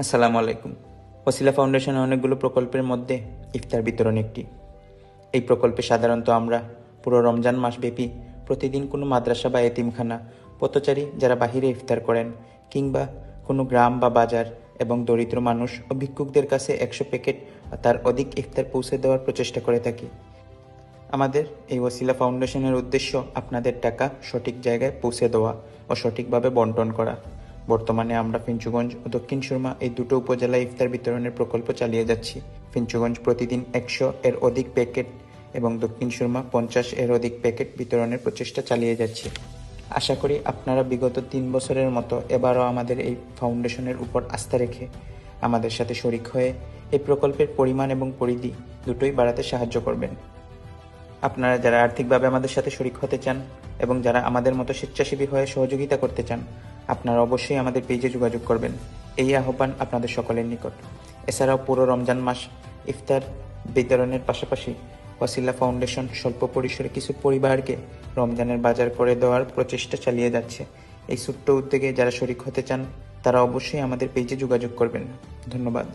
আসসালামু আলাইকুম। ওসিলা ফাউন্ডেশনের অনেকগুলো প্রকল্পের মধ্যে ইফতার বিতরণ একটি। এই প্রকল্পে সাধারণত আমরা পুরো রমজান মাসব্যাপী প্রতিদিন কোনো মাদ্রাসা বা এতিমখানা, পথচারী যারা বাহিরে ইফতার করেন, কিংবা কোনো গ্রাম বা বাজার এবং দরিদ্র মানুষ ও ভিক্ষুকদের কাছে 100 প্যাকেট বা তার অধিক ইফতার পৌঁছে দেওয়ার প্রচেষ্টা করে থাকি। আমাদের এই ওসিলা ফাউন্ডেশনের উদ্দেশ্য আপনাদের টাকা সঠিক জায়গায় পৌঁছে দেওয়া ও সঠিকভাবে বন্টন করা। বর্তমানে আমরা ফিঞ্চুগঞ্জ ও দক্ষিণ সুরমা এই দুটো উপজেলায় ইফতার বিতরণের প্রকল্প চালিয়ে যাচ্ছি। ফিঞ্চুগঞ্জ প্রতিদিন 100 এর অধিক প্যাকেট এবং দক্ষিণ সুরমা 50 এর অধিক প্যাকেট বিতরণের প্রচেষ্টা চালিয়ে যাচ্ছি। আশা করি আপনারা বিগত 3 বছরের মতো এবারও আমাদের এই ফাউন্ডেশনের উপর আস্থা রেখে আমাদের সাথে শরিক হয়ে এই প্রকল্পের পরিমাণ এবং পরিধি দুটোই বাড়াতে সাহায্য করবেন। আপনারা যারা আর্থিকভাবে আমাদের সাথে শরিক হতে চান এবং যারা আমাদের মতো স্বেচ্ছাসেবী হয়ে সহযোগিতা করতে চান, আপনারা অবশ্যই আমাদের পেজে যোগাযোগ করবেন। এই আহ্বান আপনাদের সকলের নিকট। এছাড়াও পুরো রমজান মাস ইফতার বিতরণের পাশাপাশি ওয়াসিলা ফাউন্ডেশন স্বল্প পরিসরে কিছু পরিবারকে রমজানের বাজার করে দেওয়ার প্রচেষ্টা চালিয়ে যাচ্ছে। এই ছোট্ট উদ্যোগে যারা শরিক হতে চান তারা অবশ্যই আমাদের পেজে যোগাযোগ করবেন। ধন্যবাদ।